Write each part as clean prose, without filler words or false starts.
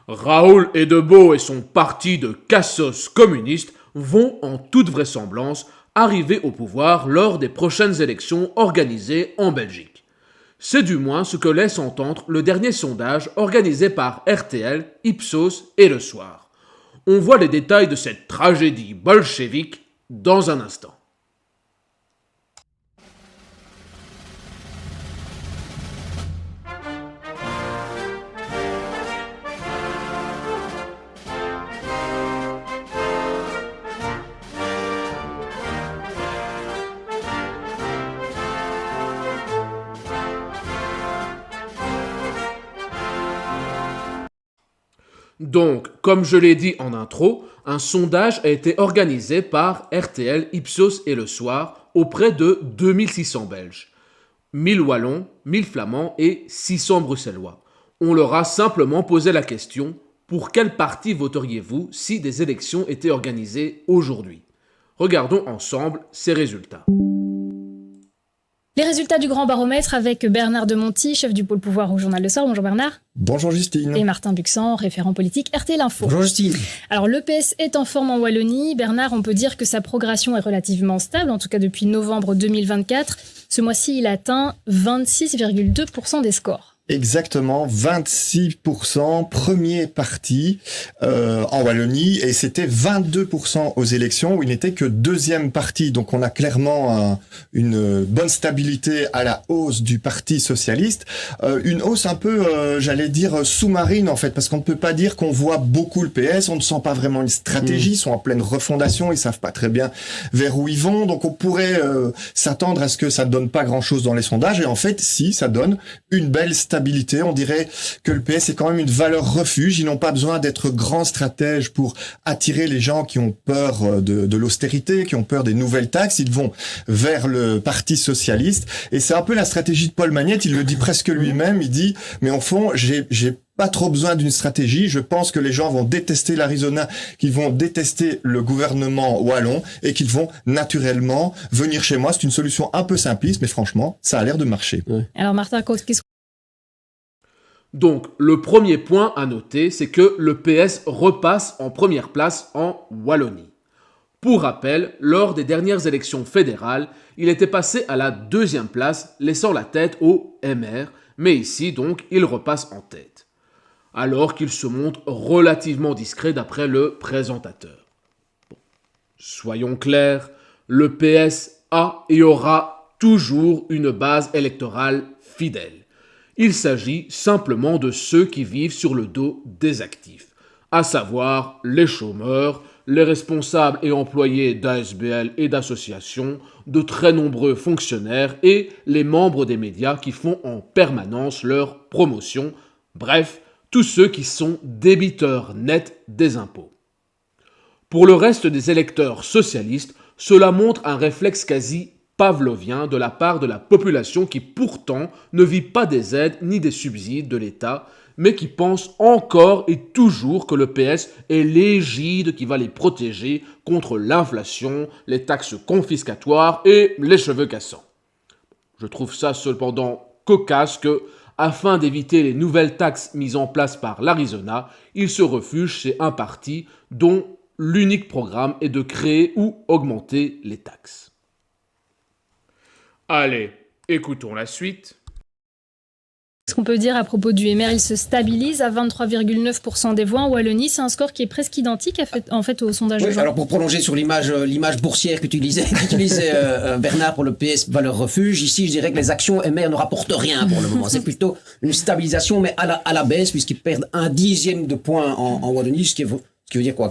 Raoul Edebo et son parti de cassos communistes vont en toute vraisemblance arriver au pouvoir lors des prochaines élections organisées en Belgique. C'est du moins ce que laisse entendre le dernier sondage organisé par RTL, Ipsos et Le Soir. On voit les détails de cette tragédie bolchevique dans un instant. Donc, comme je l'ai dit en intro, un sondage a été organisé par RTL, Ipsos et Le Soir auprès de 2600 Belges. 1000 Wallons, 1000 Flamands et 600 Bruxellois. On leur a simplement posé la question « Pour quel parti voteriez-vous si des élections étaient organisées aujourd'hui ?» Regardons ensemble ces résultats. Les résultats du grand baromètre avec Bernard Demonty, chef du pôle pouvoir au Journal Le Soir. Bonjour Bernard. Bonjour Justine. Et Martin Buxan, référent politique RTL Info. Bonjour Justine. Alors le PS est en forme en Wallonie. Bernard, on peut dire que sa progression est relativement stable, en tout cas depuis novembre 2024. Ce mois-ci, il atteint 26,2% des scores. Exactement, 26%, premier parti en Wallonie, et c'était 22% aux élections où il n'était que deuxième parti. Donc on a clairement une bonne stabilité à la hausse du Parti socialiste. Une hausse un peu, j'allais dire, sous-marine en fait, parce qu'on ne peut pas dire qu'on voit beaucoup le PS, on ne sent pas vraiment une stratégie, ils sont en pleine refondation, ils savent pas très bien vers où ils vont, donc on pourrait s'attendre à ce que ça ne donne pas grand-chose dans les sondages, et en fait, si, ça donne une belle stabilité. On dirait que le PS est quand même une valeur refuge. Ils n'ont pas besoin d'être grands stratèges pour attirer les gens qui ont peur de l'austérité, qui ont peur des nouvelles taxes. Ils vont vers le Parti socialiste. Et c'est un peu la stratégie de Paul Magnette. Il le dit presque lui-même. Il dit, mais au fond, j'ai pas trop besoin d'une stratégie. Je pense que les gens vont détester l'Arizona, qu'ils vont détester le gouvernement wallon et qu'ils vont naturellement venir chez moi. C'est une solution un peu simpliste, mais franchement, ça a l'air de marcher. Alors Martin, qu'est-ce Donc, le premier point à noter, c'est que le PS repasse en première place en Wallonie. Pour rappel, lors des dernières élections fédérales, il était passé à la deuxième place, laissant la tête au MR, mais ici donc, il repasse en tête. Alors qu'il se montre relativement discret d'après le présentateur. Bon. Soyons clairs, le PS a et aura toujours une base électorale fidèle. Il s'agit simplement de ceux qui vivent sur le dos des actifs, à savoir les chômeurs, les responsables et employés d'ASBL et d'associations, de très nombreux fonctionnaires et les membres des médias qui font en permanence leur promotion, bref, tous ceux qui sont débiteurs nets des impôts. Pour le reste des électeurs socialistes, cela montre un réflexe quasi pavlovien de la part de la population qui pourtant ne vit pas des aides ni des subsides de l'État, mais qui pense encore et toujours que le PS est l'égide qui va les protéger contre l'inflation, les taxes confiscatoires et les cheveux cassants. Je trouve ça cependant cocasse que, afin d'éviter les nouvelles taxes mises en place par l'Arizona, il se refuge chez un parti dont l'unique programme est de créer ou augmenter les taxes. Allez, écoutons la suite. qu'on peut dire à propos du MR? Il se stabilise à 23,9% des voix en Wallonie. C'est un score qui est presque identique en fait au sondage de Oui, Jean. alors pour prolonger sur l'image boursière qu'utilisait Bernard pour le PS Valeurs Refuge, ici je dirais que les actions MR ne rapportent rien pour le moment. C'est plutôt une stabilisation mais à la baisse puisqu'ils perdent 1/10 de point en Wallonie, ce qui veut dire quoi?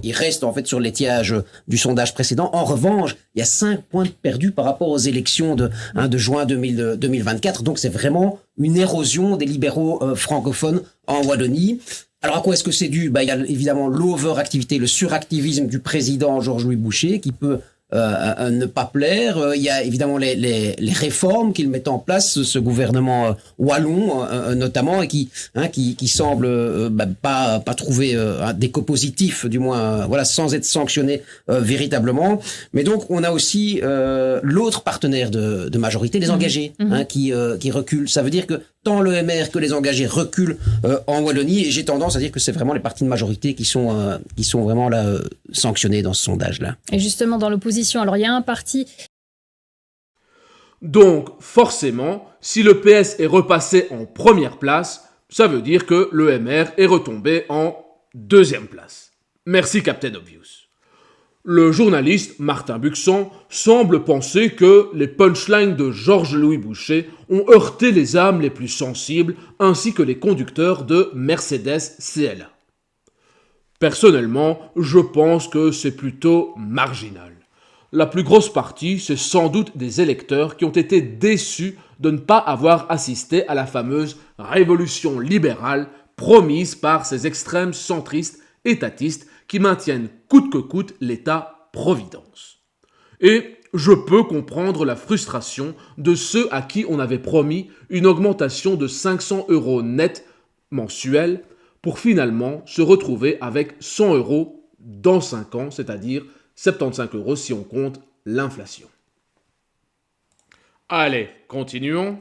Ils restent en fait sur l'étiage du sondage précédent. En revanche, il y a 5 points perdus par rapport aux élections de juin 2024. Donc c'est vraiment une érosion des libéraux francophones en Wallonie. Alors à quoi est-ce que c'est dû? Il y a évidemment l'overactivité, le suractivisme du président Georges-Louis Boucher qui peut à ne pas plaire. Il y a évidemment les réformes qu'il met en place, ce gouvernement wallon notamment, et qui semble pas trouver d'écho positif, du moins voilà, sans être sanctionné véritablement. Mais donc on a aussi l'autre partenaire de majorité, les engagés, qui reculent. Ça veut dire que tant le MR que les engagés reculent en Wallonie, et j'ai tendance à dire que c'est vraiment les partis de majorité qui sont vraiment là sanctionnés dans ce sondage-là. Et justement, dans l'opposition, alors il y a un parti... Donc, forcément, si le PS est repassé en première place, ça veut dire que le MR est retombé en deuxième place. Merci Captain Obvious. Le journaliste Martin Buxan semble penser que les punchlines de Georges-Louis Boucher ont heurté les âmes les plus sensibles ainsi que les conducteurs de Mercedes CLA. Personnellement, je pense que c'est plutôt marginal. La plus grosse partie, c'est sans doute des électeurs qui ont été déçus de ne pas avoir assisté à la fameuse révolution libérale promise par ces extrêmes centristes étatistes qui maintiennent coûte que coûte l'État-providence. Et je peux comprendre la frustration de ceux à qui on avait promis une augmentation de 500 € net mensuels pour finalement se retrouver avec 100 € dans 5 ans, c'est-à-dire 75 € si on compte l'inflation. Allez, continuons.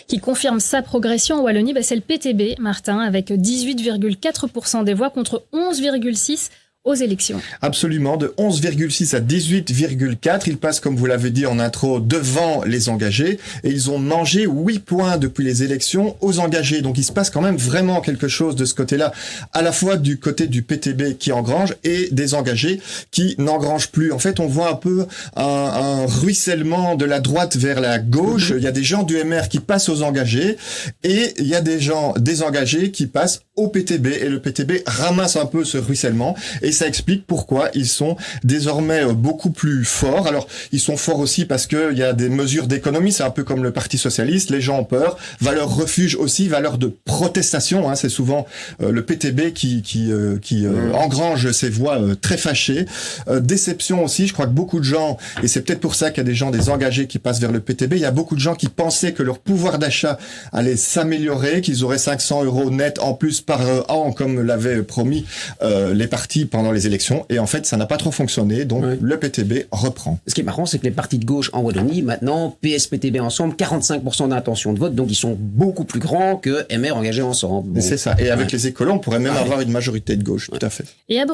Qui confirme sa progression en Wallonie, c'est le PTB, Martin, avec 18,4% des voix contre 11,6% aux élections. Absolument, de 11,6 à 18,4. Ils passent, comme vous l'avez dit en intro, devant les engagés. Et ils ont mangé 8 points depuis les élections aux engagés. Donc il se passe quand même vraiment quelque chose de ce côté-là, à la fois du côté du PTB qui engrange et des engagés qui n'engrangent plus. En fait, on voit un peu un ruissellement de la droite vers la gauche. Il y a des gens du MR qui passent aux engagés et il y a des gens désengagés qui passent au PTB. Et le PTB ramasse un peu ce ruissellement. Et ça explique pourquoi ils sont désormais beaucoup plus forts. Alors, ils sont forts aussi parce qu'il y a des mesures d'économie, c'est un peu comme le Parti Socialiste, les gens ont peur, valeur refuge aussi, valeur de protestation, c'est souvent le PTB qui engrange ces voix très fâchées. Déception aussi, je crois que beaucoup de gens, et c'est peut-être pour ça qu'il y a des gens désengagés qui passent vers le PTB, il y a beaucoup de gens qui pensaient que leur pouvoir d'achat allait s'améliorer, qu'ils auraient 500 € net en plus par an, comme l'avaient promis les partis pendant les élections, et en fait ça n'a pas trop fonctionné, donc le PTB reprend. Ce qui est marrant, c'est que les partis de gauche en Wallonie, maintenant, PS-PTB ensemble, 45% d'intention de vote, donc ils sont beaucoup plus grands que MR engagés ensemble. Bon. C'est ça, et avec les écolos, on pourrait même avoir une majorité de gauche, tout à fait. Et à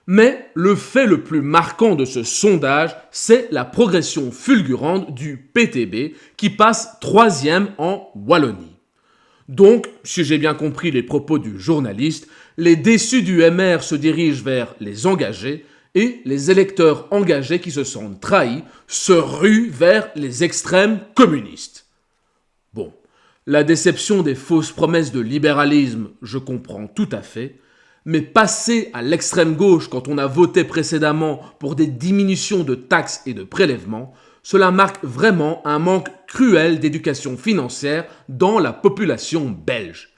Mais le fait le plus marquant de ce sondage, c'est la progression fulgurante du PTB qui passe 3e en Wallonie. Donc, si j'ai bien compris les propos du journaliste, les déçus du MR se dirigent vers les engagés et les électeurs engagés qui se sentent trahis se ruent vers les extrêmes communistes. Bon, la déception des fausses promesses de libéralisme, je comprends tout à fait, mais passer à l'extrême gauche quand on a voté précédemment pour des diminutions de taxes et de prélèvements, cela marque vraiment un manque cruel d'éducation financière dans la population belge.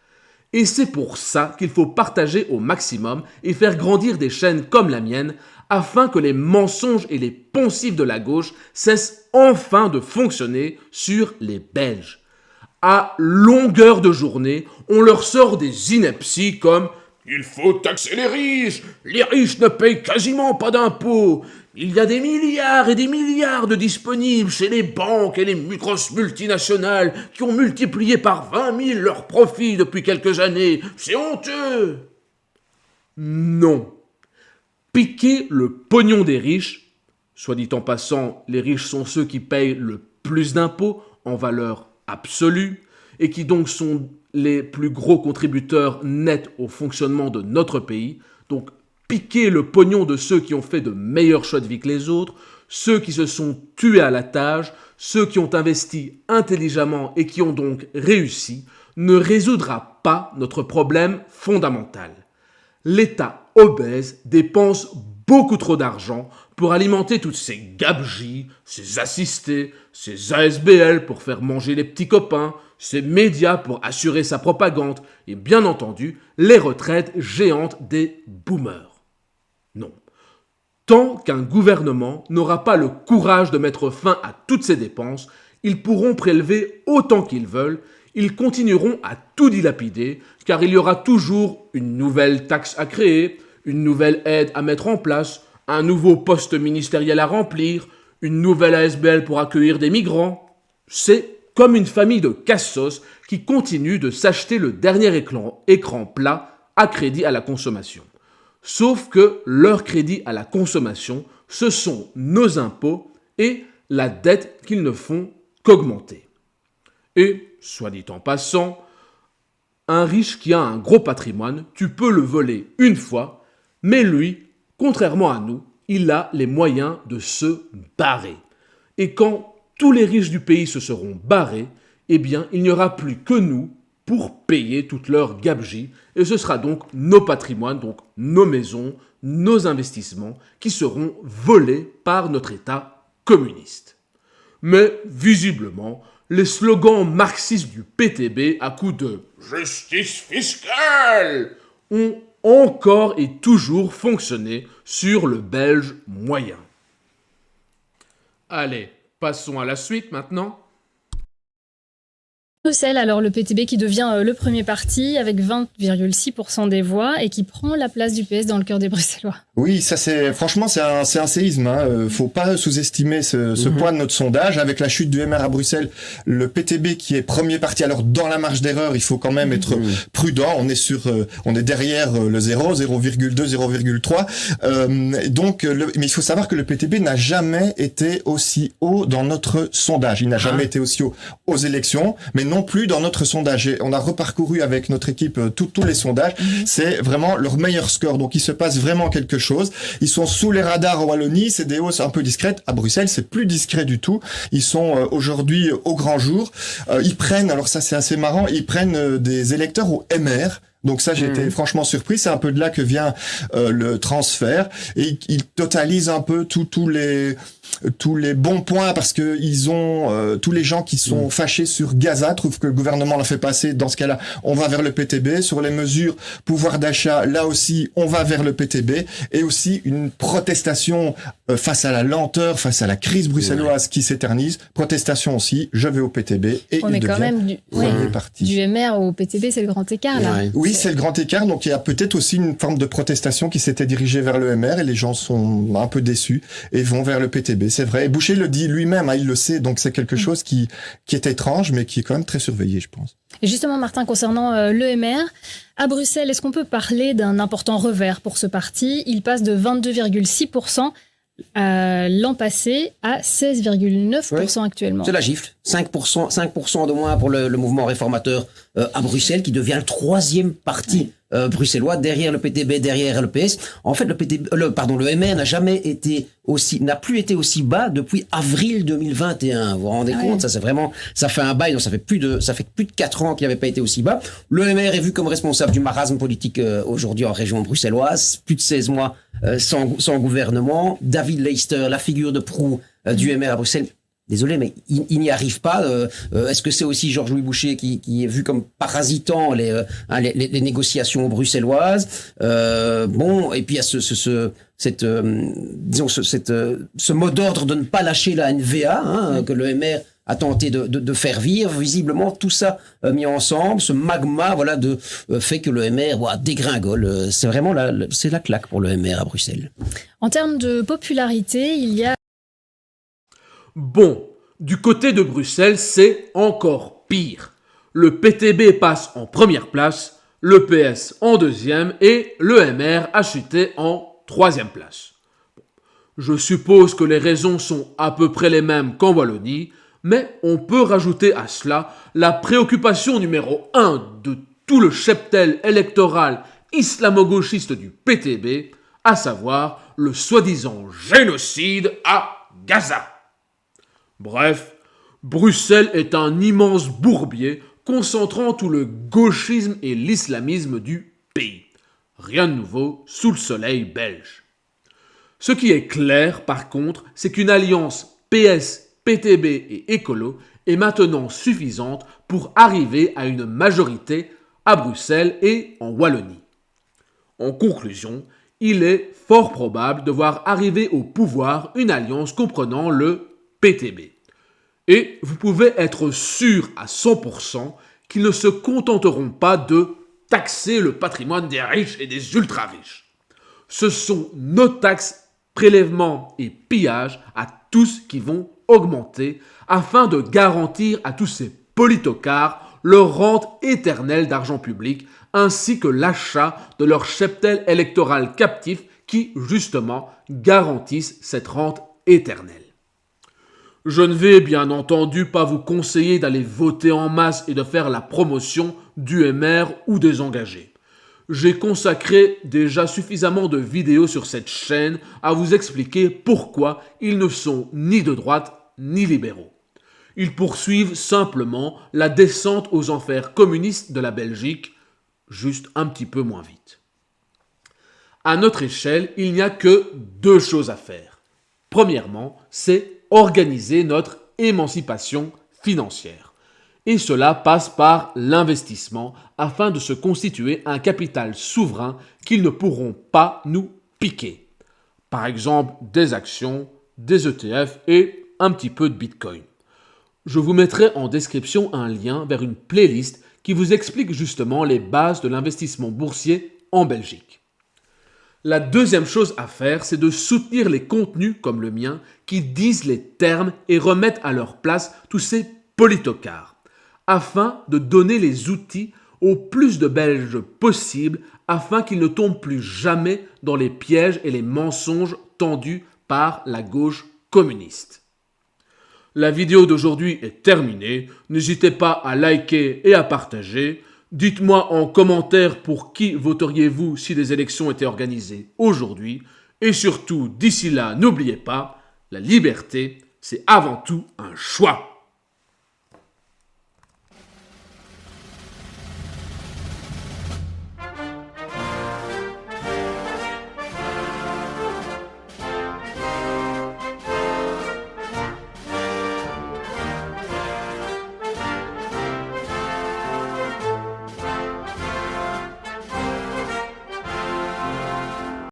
Et c'est pour ça qu'il faut partager au maximum et faire grandir des chaînes comme la mienne afin que les mensonges et les poncifs de la gauche cessent enfin de fonctionner sur les Belges. À longueur de journée, on leur sort des inepties comme « Il faut taxer les riches ne payent quasiment pas d'impôts, il y a des milliards et des milliards de disponibles chez les banques et les grosses multinationales qui ont multiplié par 20 000 leurs profits depuis quelques années, c'est honteux !» Non. Piquer le pognon des riches, soit dit en passant, les riches sont ceux qui payent le plus d'impôts en valeur absolue et qui donc sont les plus gros contributeurs nets au fonctionnement de notre pays. Donc, piquer le pognon de ceux qui ont fait de meilleurs choix de vie que les autres, ceux qui se sont tués à la tâche, ceux qui ont investi intelligemment et qui ont donc réussi, ne résoudra pas notre problème fondamental. L'État obèse dépense beaucoup trop d'argent pour alimenter toutes ces gabegies, ces assistés, ces ASBL pour faire manger les petits copains, ces médias pour assurer sa propagande et bien entendu les retraites géantes des boomers. Non. Tant qu'un gouvernement n'aura pas le courage de mettre fin à toutes ces dépenses, ils pourront prélever autant qu'ils veulent, ils continueront à tout dilapider, car il y aura toujours une nouvelle taxe à créer, une nouvelle aide à mettre en place, un nouveau poste ministériel à remplir, une nouvelle ASBL pour accueillir des migrants. C'est comme une famille de cassos qui continue de s'acheter le dernier écran plat à crédit à la consommation. Sauf que leur crédit à la consommation, ce sont nos impôts et la dette qu'ils ne font qu'augmenter. Et, soit dit en passant, un riche qui a un gros patrimoine, tu peux le voler une fois, mais lui, contrairement à nous, il a les moyens de se barrer. Et quand tous les riches du pays se seront barrés, eh bien, il n'y aura plus que nous pour payer toutes leurs gabegies, et ce sera donc nos patrimoines, donc nos maisons, nos investissements, qui seront volés par notre État communiste. Mais, visiblement, les slogans marxistes du PTB à coup de « justice fiscale » ont encore et toujours fonctionné sur le Belge moyen. Allez, passons à la suite maintenant. Bruxelles, alors le PTB qui devient le premier parti avec 20,6% des voix et qui prend la place du PS dans le cœur des Bruxellois. Oui, ça franchement c'est un séisme. Faut pas sous-estimer ce poids de notre sondage. Avec la chute du MR à Bruxelles, le PTB qui est premier parti, alors dans la marge d'erreur, il faut quand même être prudent. On est derrière le 0,2, 0,3. Donc, mais il faut savoir que le PTB n'a jamais été aussi haut dans notre sondage. Il n'a jamais été aussi haut aux élections, mais non plus dans notre sondage. Et on a reparcouru avec notre équipe tous les sondages. C'est vraiment leur meilleur score. Donc, il se passe vraiment quelque chose. Ils sont sous les radars en Wallonie. C'est des hausses un peu discrètes. À Bruxelles, c'est plus discret du tout. Ils sont aujourd'hui au grand jour. Ils prennent, alors ça c'est assez marrant, ils prennent des électeurs au MR. Donc ça, j'étais franchement surpris. C'est un peu de là que vient le transfert. Et ils totalisent un peu tous les bons points parce que ils ont tous les gens qui sont fâchés sur Gaza trouvent que le gouvernement l'a fait passer. Dans ce cas-là, on va vers le PTB. Sur les mesures pouvoir d'achat, là aussi, on va vers le PTB. Et aussi une protestation face à la lenteur, face à la crise bruxelloise qui s'éternise. Protestation aussi. Je vais au PTB et on est quand même du MR au PTB, c'est le grand écart là. Oui, c'est le grand écart. Donc, il y a peut-être aussi une forme de protestation qui s'était dirigée vers le MR et les gens sont un peu déçus et vont vers le PTB. C'est vrai. Et Boucher le dit lui-même, il le sait. Donc, c'est quelque chose qui est étrange, mais qui est quand même très surveillé, je pense. Et justement, Martin, concernant le MR, à Bruxelles, est-ce qu'on peut parler d'un important revers pour ce parti ? Il passe de 22,6% l'an passé à 16,9% actuellement. C'est la gifle. 5% de moins pour le mouvement réformateur à Bruxelles, qui devient le troisième parti bruxellois derrière le PTB, derrière le PS. En fait, le MR n'a plus été aussi bas depuis avril 2021. Vous vous rendez compte? Ça fait un bail, donc ça fait plus de 4 ans qu'il n'avait pas été aussi bas. Le MR est vu comme responsable du marasme politique aujourd'hui en région bruxelloise. Plus de 16 mois sans gouvernement. David Leister, la figure de proue du MR à Bruxelles. Désolé, mais il n'y arrive pas. Est-ce que c'est aussi Georges-Louis Boucher qui est vu comme parasitant les négociations bruxelloises? Et puis il y a ce mot d'ordre de ne pas lâcher la NVA, que le MR a tenté de faire vivre. Visiblement, tout ça mis ensemble, ce magma, fait que le MR dégringole. C'est vraiment c'est la claque pour le MR à Bruxelles. En termes de popularité, il y a Bon, du côté de Bruxelles, c'est encore pire. Le PTB passe en première place, le PS en deuxième et le MR a chuté en troisième place. Je suppose que les raisons sont à peu près les mêmes qu'en Wallonie, mais on peut rajouter à cela la préoccupation numéro 1 de tout le cheptel électoral islamo-gauchiste du PTB, à savoir le soi-disant génocide à Gaza. Bref, Bruxelles est un immense bourbier concentrant tout le gauchisme et l'islamisme du pays. Rien de nouveau sous le soleil belge. Ce qui est clair, par contre, c'est qu'une alliance PS, PTB et écolo est maintenant suffisante pour arriver à une majorité à Bruxelles et en Wallonie. En conclusion, il est fort probable de voir arriver au pouvoir une alliance comprenant le PTB. Et vous pouvez être sûr à 100% qu'ils ne se contenteront pas de taxer le patrimoine des riches et des ultra-riches. Ce sont nos taxes, prélèvements et pillages à tous qui vont augmenter afin de garantir à tous ces politocards leur rente éternelle d'argent public ainsi que l'achat de leur cheptel électoral captif qui, justement, garantissent cette rente éternelle. Je ne vais bien entendu pas vous conseiller d'aller voter en masse et de faire la promotion du MR ou des engagés. J'ai consacré déjà suffisamment de vidéos sur cette chaîne à vous expliquer pourquoi ils ne sont ni de droite ni libéraux. Ils poursuivent simplement la descente aux enfers communistes de la Belgique, juste un petit peu moins vite. À notre échelle, il n'y a que deux choses à faire. Premièrement, c'est organiser notre émancipation financière. Et cela passe par l'investissement afin de se constituer un capital souverain qu'ils ne pourront pas nous piquer. Par exemple, des actions, des ETF et un petit peu de Bitcoin. Je vous mettrai en description un lien vers une playlist qui vous explique justement les bases de l'investissement boursier en Belgique. La deuxième chose à faire, c'est de soutenir les contenus comme le mien qui disent les termes et remettent à leur place tous ces politocards, afin de donner les outils au plus de Belges possible afin qu'ils ne tombent plus jamais dans les pièges et les mensonges tendus par la gauche communiste. La vidéo d'aujourd'hui est terminée, n'hésitez pas à liker et à partager. Dites-moi en commentaire pour qui voteriez-vous si des élections étaient organisées aujourd'hui. Et surtout, d'ici là, n'oubliez pas, la liberté, c'est avant tout un choix.